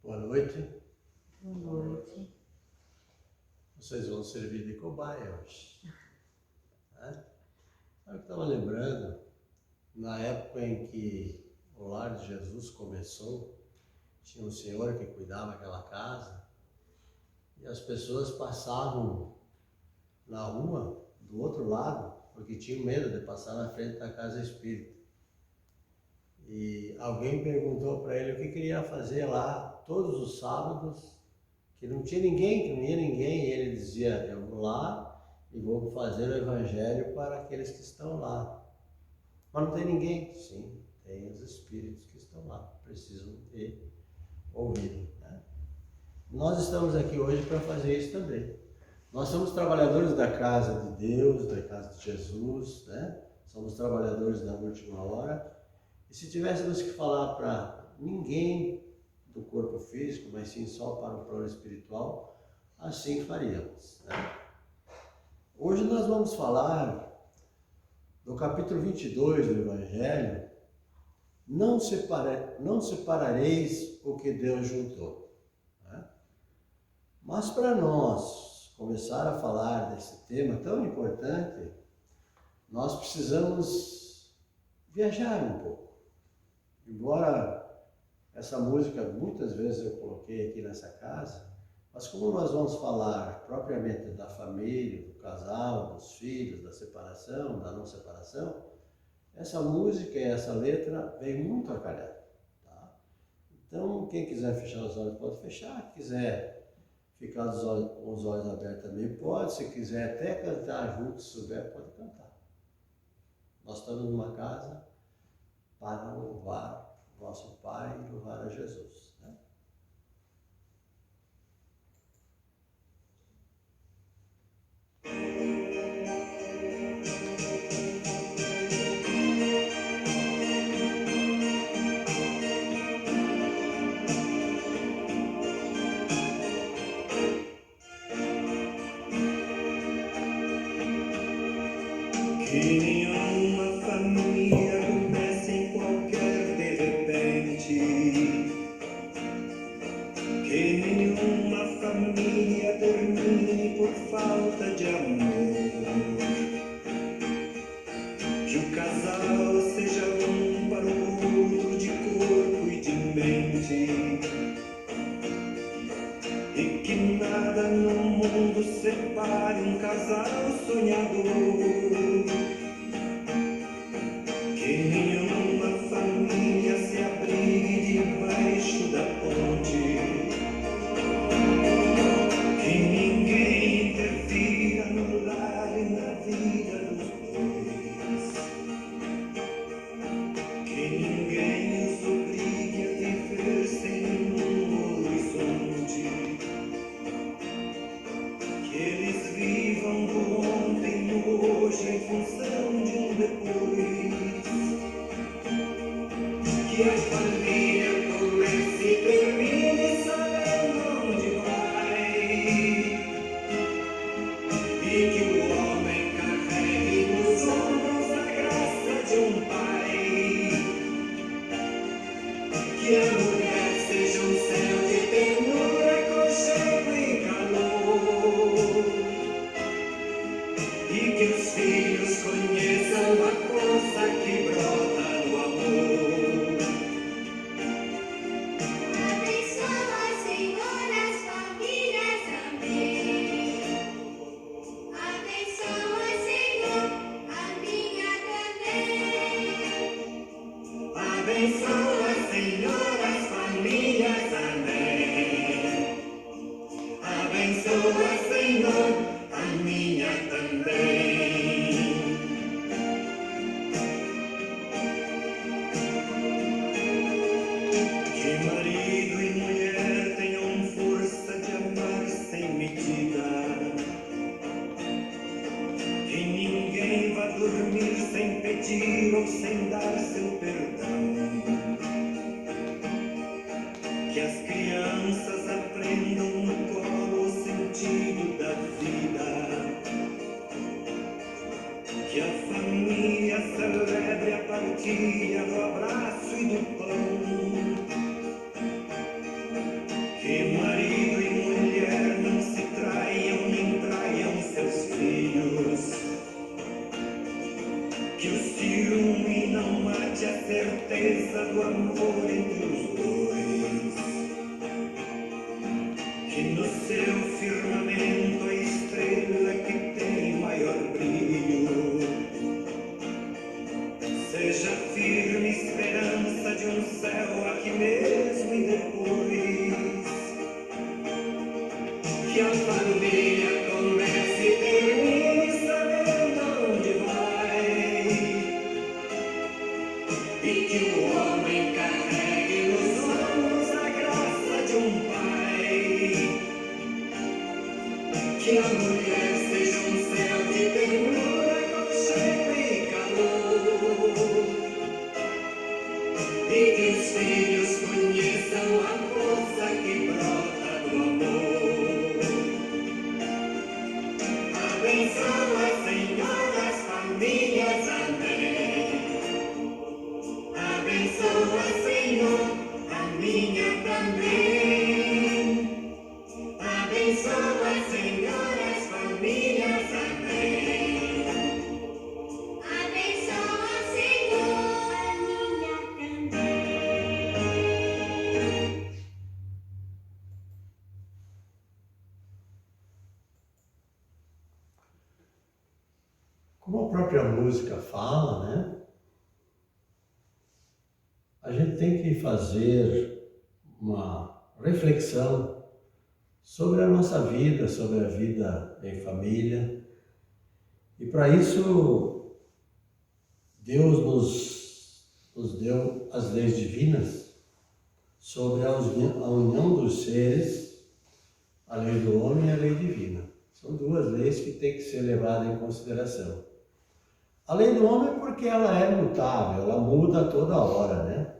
Boa noite. Boa noite. Vocês vão servir de cobaia hoje. Sabe o que eu estava lembrando? Na época em que o Lar de Jesus começou, tinha um senhor que cuidava daquela casa e as pessoas passavam na rua do outro lado porque tinham medo de passar na frente da casa espírita. E alguém perguntou para ele o que queria fazer lá todos os sábados, que não tinha ninguém, que não ia ninguém, e ele dizia: eu vou lá e vou fazer o evangelho para aqueles que estão lá. Mas não tem ninguém? Sim, tem os espíritos que estão lá, precisam de ouvir, né? Nós estamos aqui hoje para fazer isso também. Nós somos trabalhadores da casa de Deus, da casa de Jesus, né? Somos trabalhadores da última hora. E se tivéssemos que falar para ninguém do corpo físico, mas sim só para o plano espiritual, assim faríamos, né? Hoje nós vamos falar do capítulo 22 do Evangelho. Não separareis o que Deus juntou, né? Mas para nós começar a falar desse tema tão importante, nós precisamos viajar um pouco. Embora essa música muitas vezes eu coloquei aqui nessa casa, mas como nós vamos falar propriamente da família, do casal, dos filhos, da separação, da não separação, essa música e essa letra vem muito a calhar, tá? Então, quem quiser fechar os olhos pode fechar, quiser ficar com os olhos abertos também pode, se quiser até cantar junto, se souber, pode cantar. Nós estamos numa casa para louvar nosso Pai e louvar a Jesus, né? Que nenhuma família comece em qualquer de repente. Que nenhuma família termine por falta de amor. Que o casal seja um para o outro de corpo e de mente. E que nada no mundo separe um casal sonhador. Que nenhuma família se abrigue debaixo da ponte. Que ninguém interfira no lar e na vida dos dois. Que ninguém os obrigue a viver sem um horizonte. Que eles vivam do ontem e hoje em função de um depois. Que a família comece e termine sabendo onde vai. E que o homem carregue nos ombros a graça de um pai. Que a mulher seja um céu de ternura, aconchego e calor. E que os filhos conheçam a força que brota no amor. Abençoa, Senhor, as famílias, amém. Abençoa, Senhor, a minha também. Abençoa, Senhor, as famílias, amém. Abençoa, Senhor, a minha também. Que marido e mulher tenham força de amar sem medida. Que ninguém vá dormir sem pedir ou sem dar seu perdão. Que as crianças aprendam no colo o sentido da vida. Que a família celebre a partilha do abraço e do pão. Que marido e mulher não se traiam nem traiam seus filhos. Que o ciúme não mate a certeza do amor entre os dois. Que no seu firmamento a estrela que tem maior brilho seja firme esperança de um céu aqui mesmo e depois. Que a família comece e termine sabendo onde vai. E que o homem carregue nos ombros a graça de um pai. Que a mulher seja um céu de ternura, aconchego e calor. E que os filhos conheçam a força que brota do amor. Abençoa, Senhor, as famílias, amém. Abençoa, Senhor, a minha também. Abençoa, Senhor, as famílias, amém. Abençoa, Senhor, a minha também. Como a própria música fala, né? A gente tem que fazer uma reflexão sobre a nossa vida, sobre a vida em família. E para isso, Deus nos deu as leis divinas sobre a união dos seres, a lei do homem e a lei divina. São duas leis que têm que ser levadas em consideração. A lei do homem porque ela é mutável, ela muda a toda hora, né?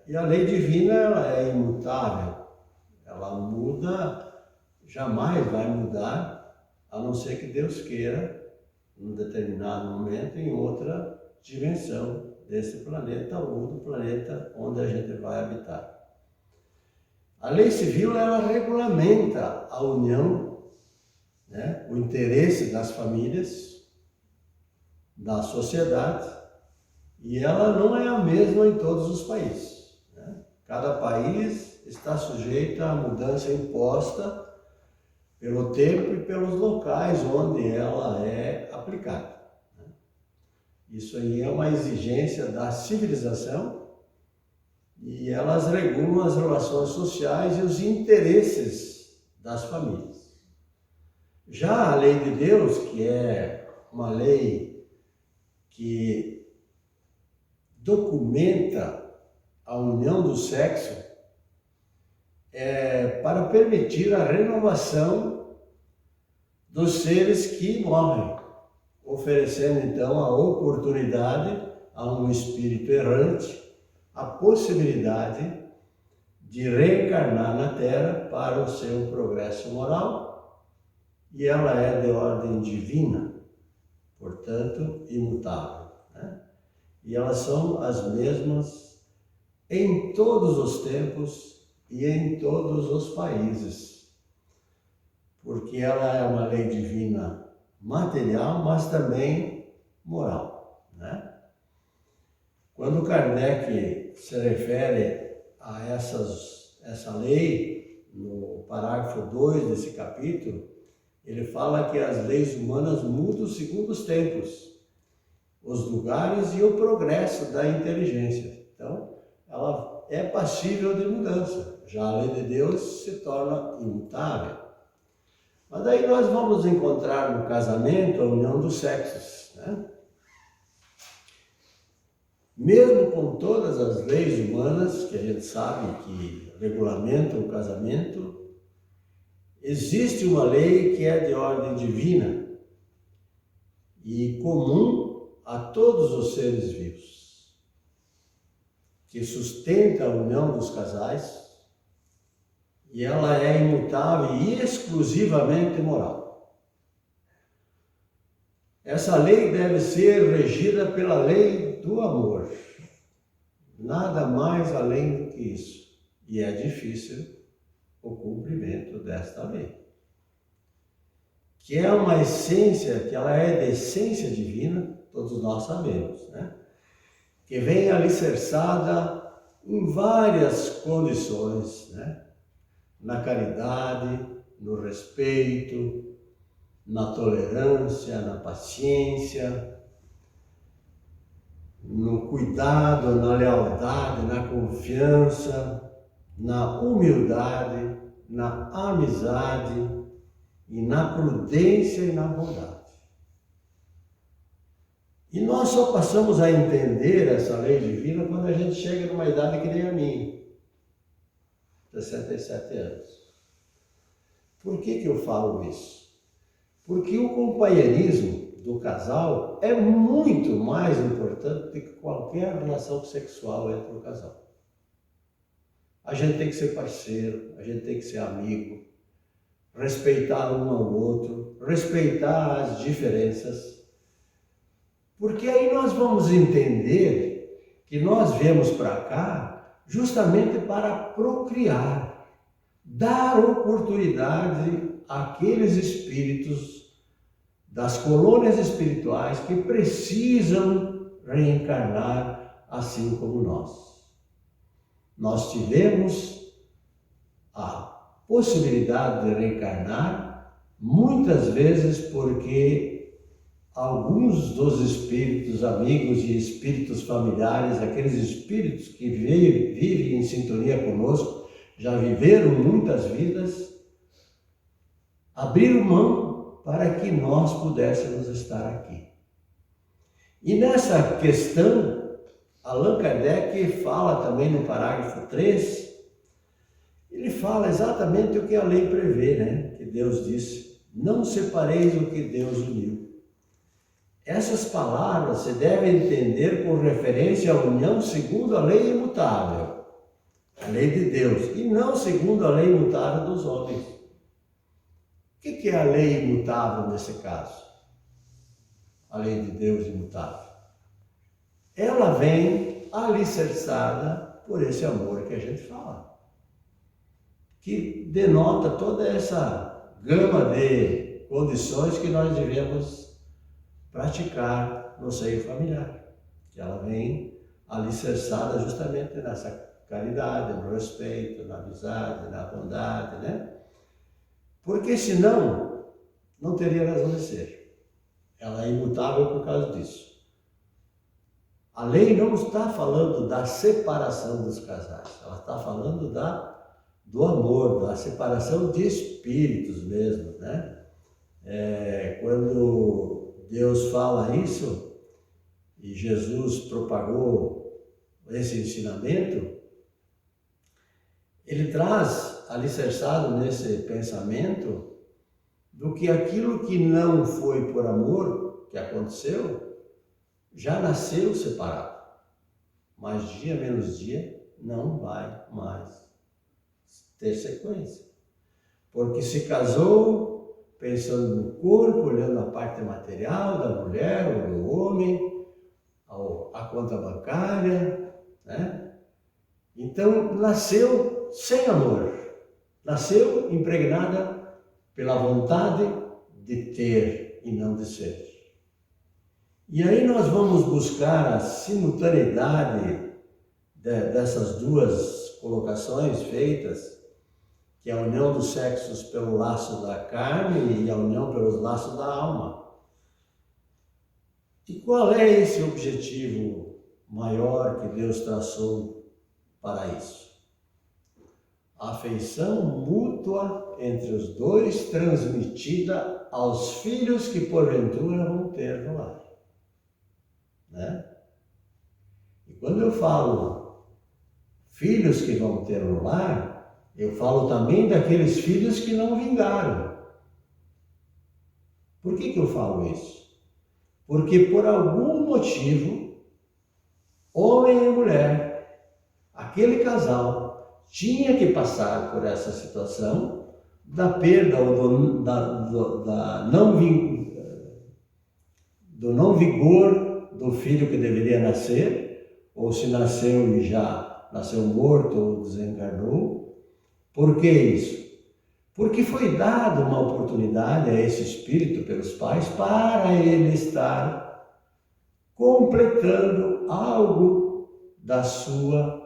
E a lei divina, ela é imutável, ela muda, jamais vai mudar, a não ser que Deus queira, num determinado momento, em outra dimensão desse planeta ou do planeta onde a gente vai habitar. A lei civil, ela regulamenta a união, né? O interesse das famílias, da sociedade, e ela não é a mesma em todos os países, né? Cada país está sujeito à mudança imposta pelo tempo e pelos locais onde ela é aplicada, né? Isso aí é uma exigência da civilização e elas regulam as relações sociais e os interesses das famílias. Já a lei de Deus, que é uma lei que documenta a união do sexo, para permitir a renovação dos seres que morrem, oferecendo então a oportunidade a um espírito errante, a possibilidade de reencarnar na Terra para o seu progresso moral, e ela é de ordem divina, portanto, imutável, né? E elas são as mesmas em todos os tempos e em todos os países, porque ela é uma lei divina material, mas também moral, né? Quando Kardec se refere a essa lei, no parágrafo 2 desse capítulo, ele fala que as leis humanas mudam segundo os tempos, os lugares e o progresso da inteligência. Então, ela é passível de mudança. Já a lei de Deus se torna imutável. Mas daí nós vamos encontrar no casamento a união dos sexos, né? Mesmo com todas as leis humanas, que a gente sabe que regulamentam o casamento, existe uma lei que é de ordem divina e comum a todos os seres vivos, que sustenta a união dos casais, e ela é imutável e exclusivamente moral. Essa lei deve ser regida pela lei do amor, nada mais além do que isso. E é difícil o cumprimento desta lei. Que é uma essência, que ela é de essência divina, todos nós sabemos, né? Que vem alicerçada em várias condições, né? Na caridade, no respeito, na tolerância, na paciência, no cuidado, na lealdade, na confiança, na humildade, na amizade e na prudência e na bondade. E nós só passamos a entender essa lei divina quando a gente chega numa idade que nem a minha, 67 anos. Por que eu falo isso? Porque o companheirismo do casal é muito mais importante do que qualquer relação sexual entre o casal. A gente tem que ser parceiro, a gente tem que ser amigo, respeitar um ao outro, respeitar as diferenças. Porque aí nós vamos entender que nós viemos para cá justamente para procriar, dar oportunidade àqueles espíritos das colônias espirituais que precisam reencarnar assim como nós. Nós tivemos a possibilidade de reencarnar muitas vezes porque alguns dos espíritos amigos e espíritos familiares, aqueles espíritos que vivem em sintonia conosco, já viveram muitas vidas, abriram mão para que nós pudéssemos estar aqui. E nessa questão, Allan Kardec fala também no parágrafo 3, ele fala exatamente o que a lei prevê, né? Que Deus disse, não separeis o que Deus uniu. Essas palavras se devem entender com referência à união segundo a lei imutável, a lei de Deus, e não segundo a lei imutável dos homens. O que é a lei imutável nesse caso? A lei de Deus imutável. Ela vem alicerçada por esse amor que a gente fala, que denota toda essa gama de condições que nós devemos praticar no seio familiar, que ela vem alicerçada justamente nessa caridade, no respeito, na amizade, na bondade, né? Porque senão, não teria razão de ser. Ela é imutável por causa disso. A lei não está falando da separação dos casais, ela está falando do amor, da separação de espíritos mesmo, né? Quando Deus fala isso, e Jesus propagou esse ensinamento, ele traz, alicerçado nesse pensamento, do que aquilo que não foi por amor, que aconteceu, já nasceu separado. Mas dia menos dia, não vai mais ter sequência. Porque se casou pensando no corpo, olhando a parte material da mulher ou do homem, a conta bancária, né? Então, nasceu sem amor, nasceu impregnada pela vontade de ter e não de ser. E aí nós vamos buscar a simultaneidade dessas duas colocações feitas, que é a união dos sexos pelo laço da carne e a união pelos laços da alma. E qual é esse objetivo maior que Deus traçou para isso? A afeição mútua entre os dois, transmitida aos filhos que porventura vão ter no lar, né? E quando eu falo filhos que vão ter no lar, eu falo também daqueles filhos que não vingaram. Por que eu falo isso? Porque por algum motivo, homem e mulher, aquele casal tinha que passar por essa situação da perda ou do não vigor do filho que deveria nascer, ou se nasceu e já nasceu morto ou desencarnou. Por que isso? Porque foi dada uma oportunidade a esse espírito pelos pais para ele estar completando algo da sua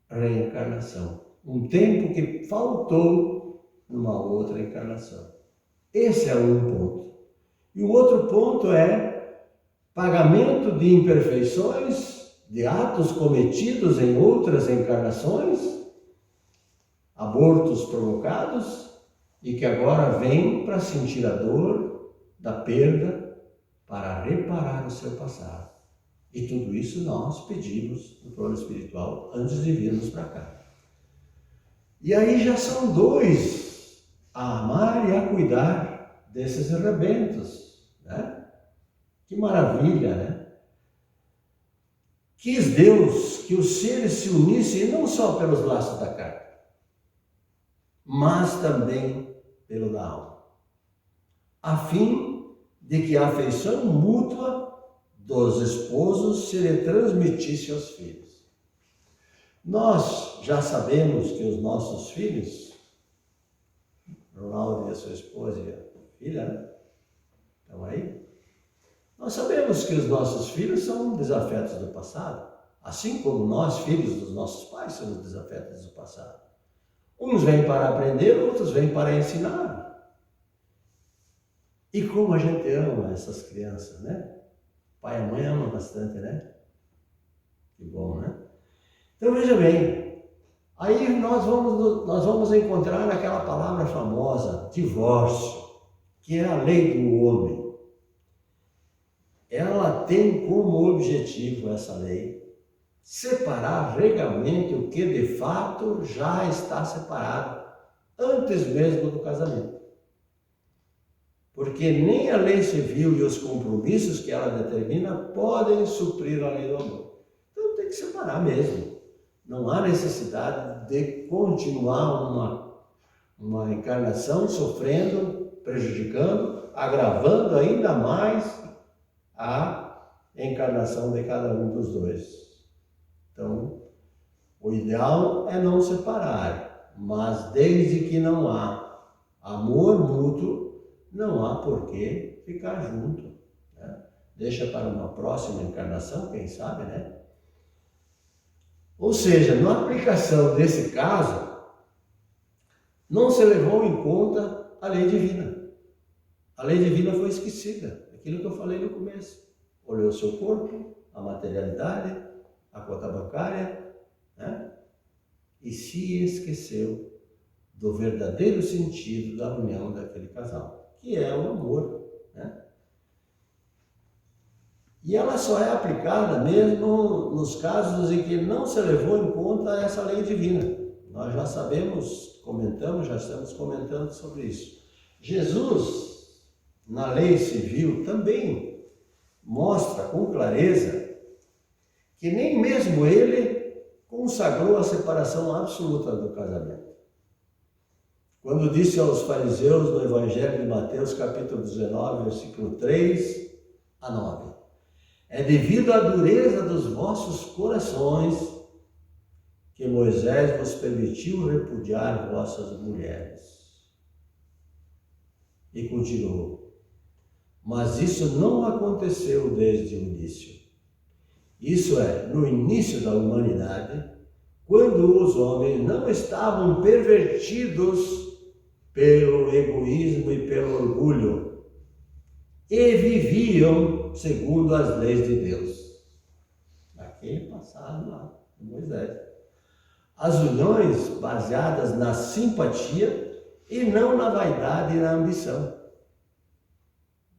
reencarnação. Um tempo que faltou numa outra encarnação. Esse é um ponto. E o outro ponto é pagamento de imperfeições, de atos cometidos em outras encarnações, abortos provocados, e que agora vem para sentir a dor da perda para reparar o seu passado. E tudo isso nós pedimos no plano espiritual antes de virmos para cá. E aí já são dois a amar e a cuidar desses rebentos, né? Que maravilha, né? Quis Deus que os seres se unissem não só pelos laços da carne, mas também pelo da alma, a fim de que a afeição mútua dos esposos se lhe transmitisse aos filhos. Nós já sabemos que os nossos filhos, Ronaldo e a sua esposa e a filha, né? Estão aí? Nós sabemos que os nossos filhos são desafetos do passado, assim como nós, filhos dos nossos pais, somos desafetos do passado. Uns vêm para aprender, outros vêm para ensinar. E como a gente ama essas crianças, né? Pai e mãe amam bastante, né? Que bom, né? Então veja bem, aí nós vamos encontrar aquela palavra famosa, divórcio, que é a lei do homem. Ela tem como objetivo, essa lei, separar legalmente o que de fato já está separado, antes mesmo do casamento. Porque nem a lei civil e os compromissos que ela determina podem suprir a lei do amor. Então tem que separar mesmo. Não há necessidade de continuar uma encarnação sofrendo, prejudicando, agravando ainda mais a encarnação de cada um dos dois. Então, o ideal é não separar, mas desde que não há amor mútuo, não há por que ficar junto, né? Deixa para uma próxima encarnação, quem sabe, né? Ou seja, na aplicação desse caso, não se levou em conta a lei divina. A lei divina foi esquecida, aquilo que eu falei no começo. Olhou o seu corpo, a materialidade, a conta bancária, né? E se esqueceu do verdadeiro sentido da união daquele casal, que é o amor, né? E ela só é aplicada mesmo nos casos em que não se levou em conta essa lei divina. Nós já sabemos, já estamos comentando sobre isso. Jesus, na lei civil, também mostra com clareza que nem mesmo ele consagrou a separação absoluta do casamento. Quando disse aos fariseus no Evangelho de Mateus, capítulo 19, versículo 3 a 9, é devido à dureza dos vossos corações que Moisés vos permitiu repudiar vossas mulheres. E continuou, mas isso não aconteceu desde o início. Isso é, no início da humanidade, quando os homens não estavam pervertidos pelo egoísmo e pelo orgulho e viviam segundo as leis de Deus. Naquele passado lá, de Moisés. As uniões baseadas na simpatia e não na vaidade e na ambição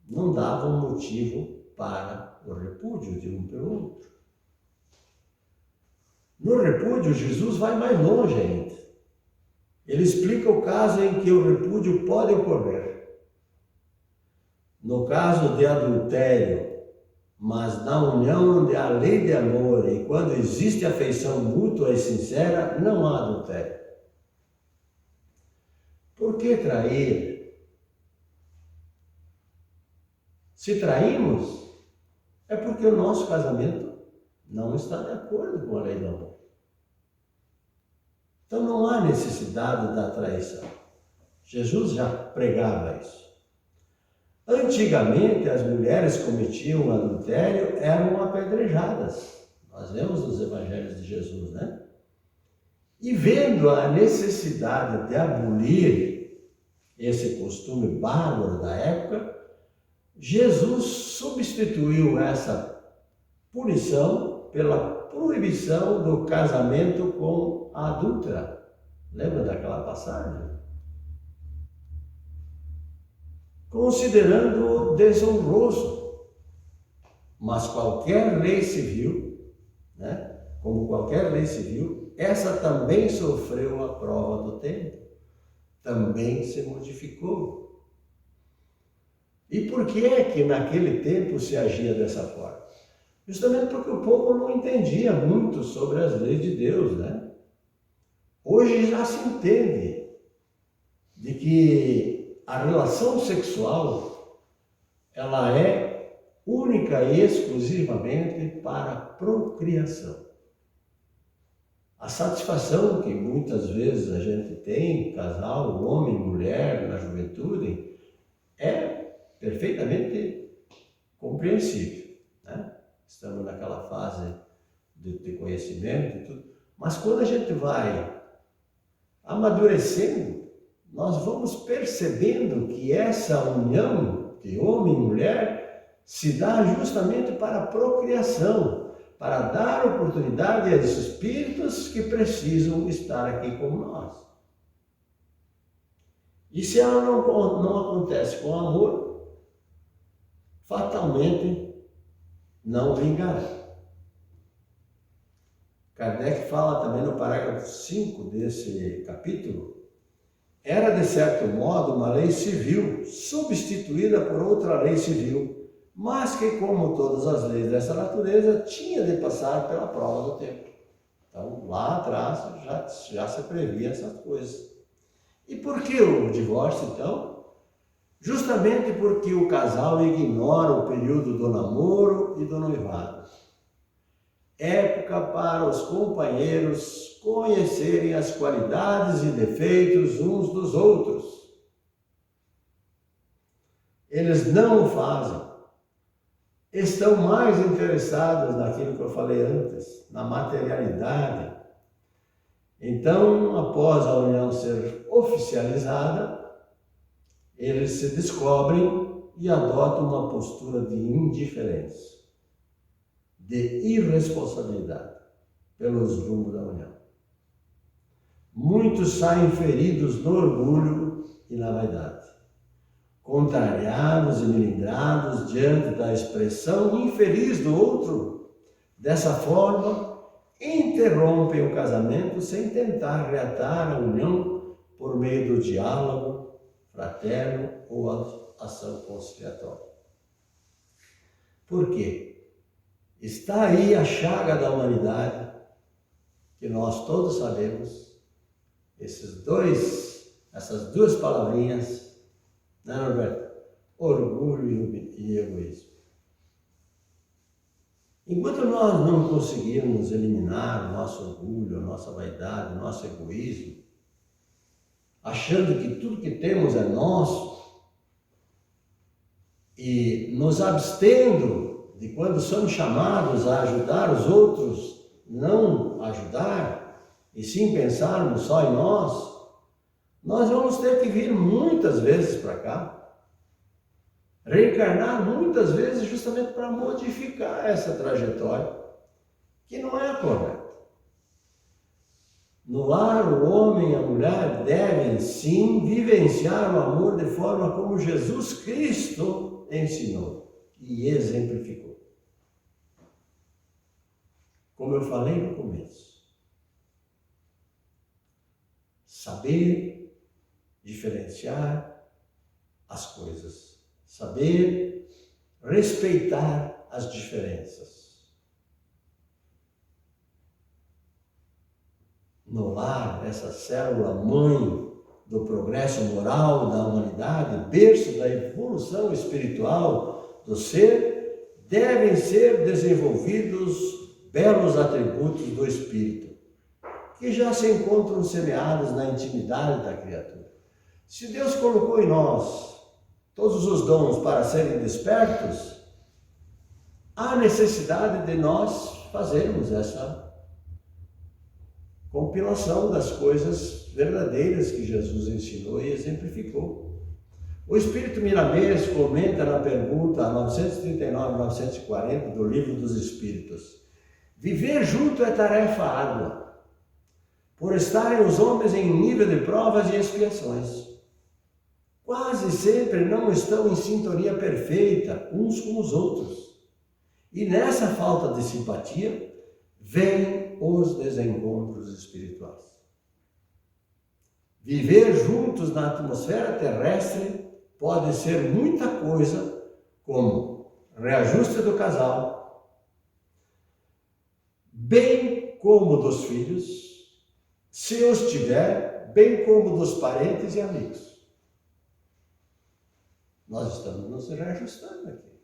não davam motivo para o repúdio de um pelo outro. No repúdio, Jesus vai mais longe ainda. Ele explica o caso em que o repúdio pode ocorrer. No caso de adultério, mas na união onde há lei de amor e quando existe afeição mútua e sincera, não há adultério. Por que trair? Se traímos, é porque o nosso casamento não está de acordo com a lei do amor. Então não há há necessidade da traição. Jesus já pregava isso. Antigamente, as mulheres que cometiam adultério eram apedrejadas. Nós vemos nos evangelhos de Jesus, né? E vendo a necessidade de abolir esse costume bárbaro da época, Jesus substituiu essa punição pela proibição do casamento com a adúltera. Lembra daquela passagem? Considerando desonroso. Mas qualquer lei civil, né? Como qualquer lei civil, essa também sofreu a prova do tempo. Também se modificou. E por que é que naquele tempo se agia dessa forma? Justamente porque o povo não entendia muito sobre as leis de Deus, né? Hoje já se entende de que a relação sexual, ela é única e exclusivamente para a procriação. A satisfação que muitas vezes a gente tem, casal, homem, mulher, na juventude, é perfeitamente compreensível, né? Estamos naquela fase de conhecimento e tudo, mas quando a gente vai amadurecendo, nós vamos percebendo que essa união de homem e mulher se dá justamente para a procriação, para dar oportunidade a esses espíritos que precisam estar aqui como nós. E se ela não acontece com amor, fatalmente não vingará. Kardec fala também no parágrafo 5 desse capítulo: era de certo modo uma lei civil substituída por outra lei civil, mas que, como todas as leis dessa natureza, tinha de passar pela prova do tempo. Então, lá atrás já se previa essas coisas. E por que o divórcio, então? Justamente porque o casal ignora o período do namoro e do noivado. Época para os companheiros conhecerem as qualidades e defeitos uns dos outros. Eles não o fazem. Estão mais interessados naquilo que eu falei antes, na materialidade. Então, após a união ser oficializada, eles se descobrem e adotam uma postura de indiferença, de irresponsabilidade pelos rumos da união. Muitos saem feridos no orgulho e na vaidade, contrariados e melindrados diante da expressão infeliz do outro. Dessa forma, interrompem o casamento sem tentar reatar a união por meio do diálogo fraterno ou a ação conciliatória. Por quê? Está aí a chaga da humanidade, que nós todos sabemos, essas duas palavrinhas, né, Norberto? Orgulho e egoísmo. Enquanto nós não conseguirmos eliminar o nosso orgulho, a nossa vaidade, o nosso egoísmo, achando que tudo que temos é nosso, e nos abstendo de quando somos chamados a ajudar os outros, não ajudar, e sim pensarmos só em nós vamos ter que vir muitas vezes para cá, reencarnar muitas vezes justamente para modificar essa trajetória, que não é a correta. No lar, o homem e a mulher devem sim vivenciar o amor de forma como Jesus Cristo ensinou e exemplificou. Como eu falei no começo, saber diferenciar as coisas, saber respeitar as diferenças. No lar, essa célula mãe do progresso moral da humanidade, berço da evolução espiritual do ser, devem ser desenvolvidos belos atributos do espírito, que já se encontram semeados na intimidade da criatura. Se Deus colocou em nós todos os dons para serem despertos, há necessidade de nós fazermos essa compilação das coisas verdadeiras que Jesus ensinou e exemplificou. O Espírito Miramês comenta na pergunta 939-940 do Livro dos Espíritos: viver junto é tarefa árdua, por estarem os homens em nível de provas e expiações. Quase sempre não estão em sintonia perfeita uns com os outros. E nessa falta de simpatia, vêm os desencontros espirituais. Viver juntos na atmosfera terrestre pode ser muita coisa, como reajuste do casal, bem como dos filhos, se os tiver, bem como dos parentes e amigos. Nós estamos nos reajustando aqui.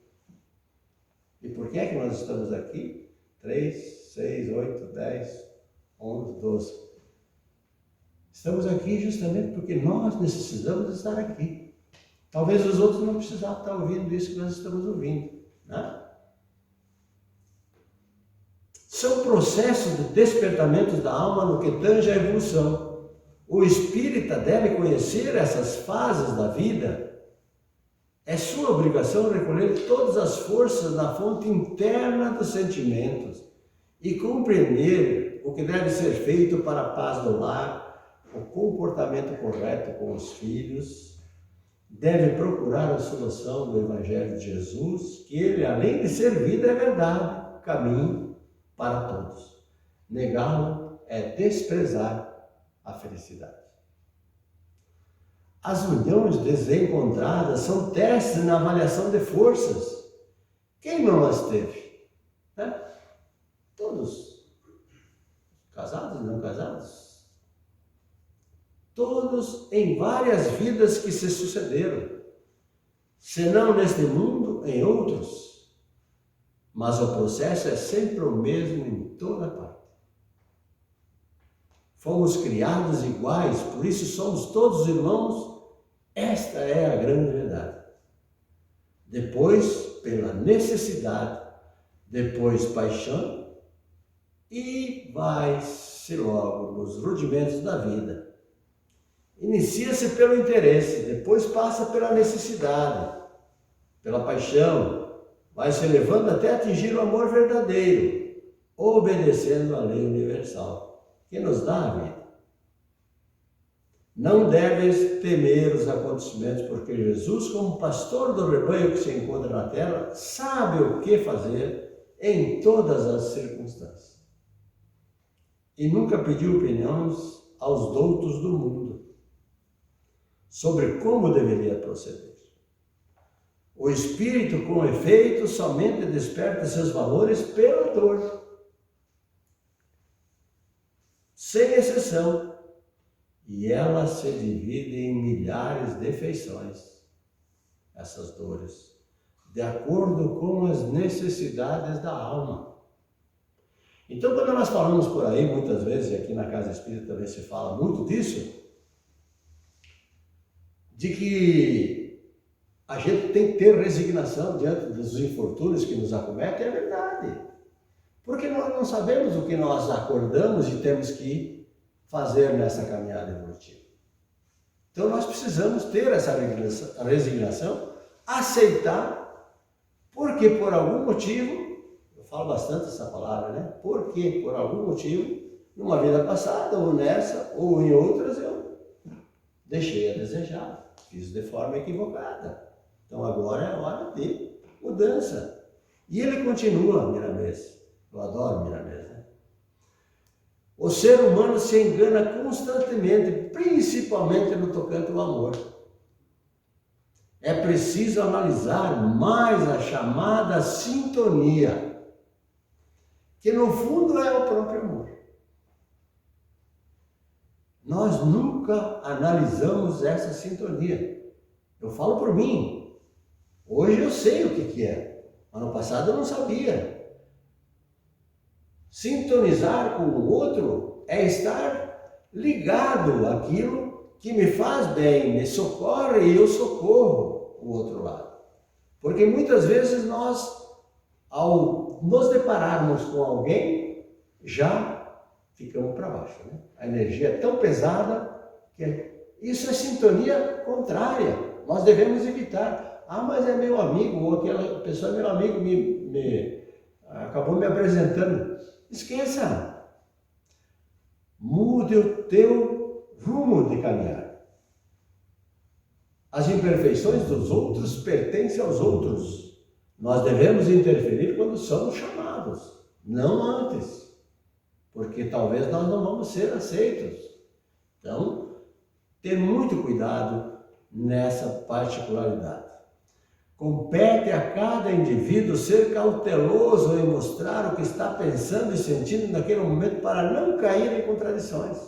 E por que é que nós estamos aqui? 3, 6, 8, 10, 11, 12. Estamos aqui justamente porque nós necessitamos estar aqui. Talvez os outros não precisavam estar ouvindo isso que nós estamos ouvindo, né? São processos de despertamento da alma no que tange à evolução. O espírita deve conhecer essas fases da vida. É sua obrigação recolher todas as forças da fonte interna dos sentimentos e compreender o que deve ser feito para a paz do lar, o comportamento correto com os filhos. Deve procurar a solução do Evangelho de Jesus, que ele, além de ser vida, é verdade, caminho para todos. Negá-lo é desprezar a felicidade. As uniões desencontradas são testes na avaliação de forças. Quem não as teve? Né? Todos. Casados e não casados. Todos em várias vidas que se sucederam. Se não neste mundo, em outros. Mas o processo é sempre o mesmo em toda parte. Fomos criados iguais, por isso somos todos irmãos. Esta é a grande verdade. Depois, pela necessidade, depois paixão, e vai-se logo nos rudimentos da vida. Inicia-se pelo interesse, depois passa pela necessidade, pela paixão, vai se elevando até atingir o amor verdadeiro, obedecendo à lei universal, que nos dá a vida. Não deves temer os acontecimentos, porque Jesus, como pastor do rebanho que se encontra na terra, sabe o que fazer em todas as circunstâncias. E nunca pediu opiniões aos doutos do mundo sobre como deveria proceder. O espírito, com efeito, somente desperta seus valores pela dor, sem exceção. E ela se divide em milhares de feições, essas dores, de acordo com as necessidades da alma. Então, quando nós falamos por aí, muitas vezes, e aqui na Casa Espírita também se fala muito disso, de que a gente tem que ter resignação diante dos infortúnios que nos acometem, é verdade. Porque nós não sabemos o que nós acordamos e temos que fazer nessa caminhada evolutiva. Então nós precisamos ter essa resignação, aceitar, porque por algum motivo, eu falo bastante essa palavra, né? Porque por algum motivo, numa vida passada, ou nessa, ou em outras, eu deixei a desejar, fiz de forma equivocada. Então agora é hora de mudança. E ele continua, Miramês. Eu adoro Miramês, né? O ser humano se engana constantemente, principalmente no tocante ao amor. É preciso analisar mais a chamada sintonia, que no fundo é o próprio amor. Nós nunca analisamos essa sintonia. Eu falo por mim. Hoje eu sei o que é. Ano passado eu não sabia. Sintonizar com o outro é estar ligado àquilo que me faz bem, me socorre e eu socorro o outro lado. Porque muitas vezes nós, ao nos depararmos com alguém, já ficamos para baixo, né? A energia é tão pesada que isso é sintonia contrária. Nós devemos evitar. Ah, mas é meu amigo, ou aquela pessoa é meu amigo, acabou me apresentando. Esqueça. Mude o teu rumo de caminhar. As imperfeições dos outros pertencem aos outros. Nós devemos interferir quando somos chamados, não antes, porque talvez nós não vamos ser aceitos. Então, ter muito cuidado nessa particularidade. Compete a cada indivíduo ser cauteloso em mostrar o que está pensando e sentindo naquele momento para não cair em contradições.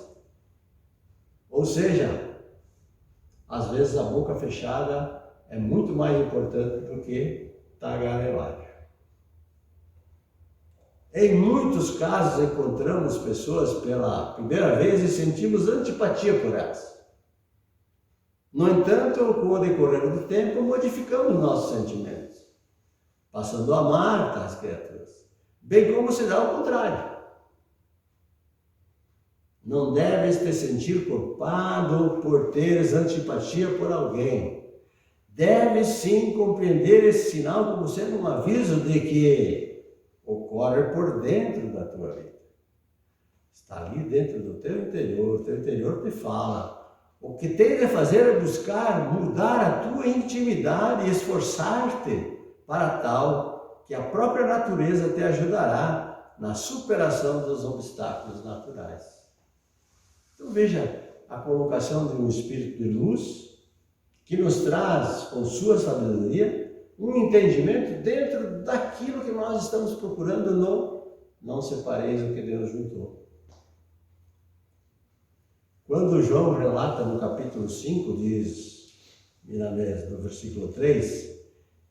Ou seja, às vezes a boca fechada é muito mais importante do que tagarelagem. Em muitos casos encontramos pessoas pela primeira vez e sentimos antipatia por elas. No entanto, com o decorrer do tempo, modificamos nossos sentimentos, passando a amar tais criaturas, bem como se dá ao contrário. Não deves te sentir culpado por teres antipatia por alguém. Deves sim compreender esse sinal como sendo um aviso de que ocorre por dentro da tua vida. Está ali dentro do teu interior te fala. O que tem de fazer é buscar mudar a tua intimidade e esforçar-te para tal que a própria natureza te ajudará na superação dos obstáculos naturais. Então veja a colocação de um espírito de luz que nos traz, com sua sabedoria, um entendimento dentro daquilo que nós estamos procurando no não separeis o que Deus juntou. Quando João relata no capítulo 5, diz Miramés, no versículo 3,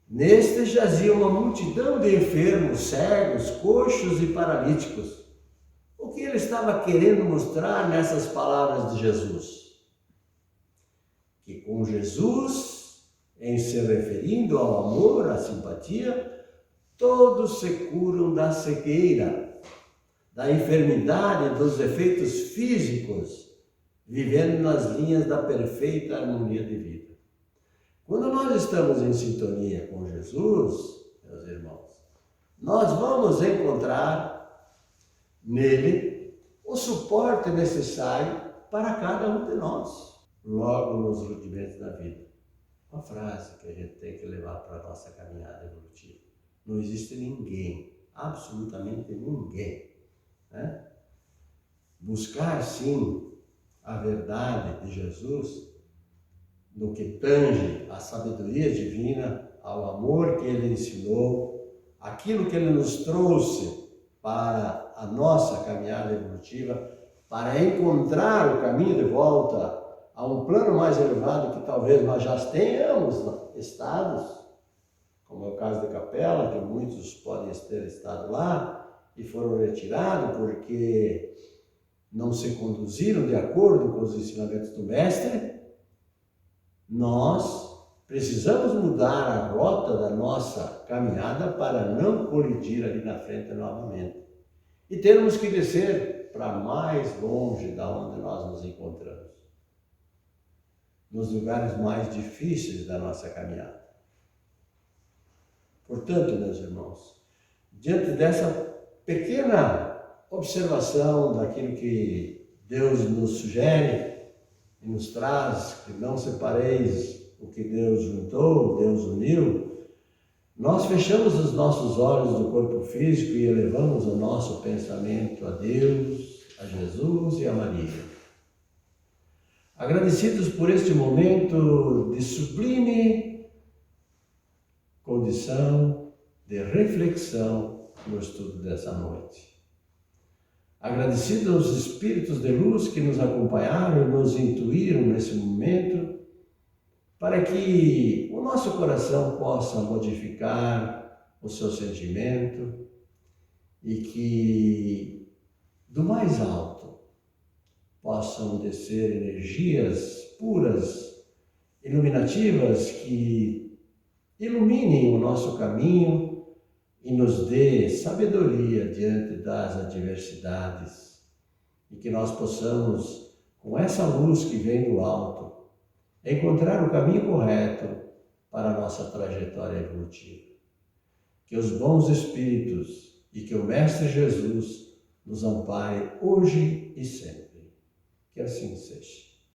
neste jazia uma multidão de enfermos, cegos, coxos e paralíticos. O que ele estava querendo mostrar nessas palavras de Jesus? Que com Jesus, em se referindo ao amor, à simpatia, todos se curam da cegueira, da enfermidade, dos efeitos físicos, vivendo nas linhas da perfeita harmonia de vida. Quando nós estamos em sintonia com Jesus, meus irmãos, nós vamos encontrar nele o suporte necessário para cada um de nós, logo nos rudimentos da vida. Uma frase que a gente tem que levar para a nossa caminhada evolutiva. Não existe ninguém, absolutamente ninguém, né? Buscar, sim, a verdade de Jesus, no que tange à sabedoria divina, ao amor que Ele ensinou, aquilo que Ele nos trouxe para a nossa caminhada evolutiva, para encontrar o caminho de volta a um plano mais elevado que talvez nós já tenhamos estados, como é o caso da Capela, que muitos podem ter estado lá e foram retirados porque não se conduziram de acordo com os ensinamentos do Mestre. Nós precisamos mudar a rota da nossa caminhada para não colidir ali na frente novamente. E termos que descer para mais longe da onde nós nos encontramos, nos lugares mais difíceis da nossa caminhada. Portanto, meus irmãos, diante dessa pequena observação daquilo que Deus nos sugere e nos traz, que não separeis o que Deus juntou, Deus uniu, nós fechamos os nossos olhos do corpo físico e elevamos o nosso pensamento a Deus, a Jesus e a Maria. Agradecidos por este momento de sublime condição de reflexão no estudo dessa noite. Agradecidos aos espíritos de luz que nos acompanharam e nos intuíram nesse momento, para que o nosso coração possa modificar o seu sentimento e que, do mais alto, possam descer energias puras, iluminativas, que iluminem o nosso caminho e nos dê sabedoria diante das adversidades, e que nós possamos, com essa luz que vem do alto, encontrar o caminho correto para a nossa trajetória evolutiva. Que os bons espíritos e que o Mestre Jesus nos ampare hoje e sempre. Que assim seja.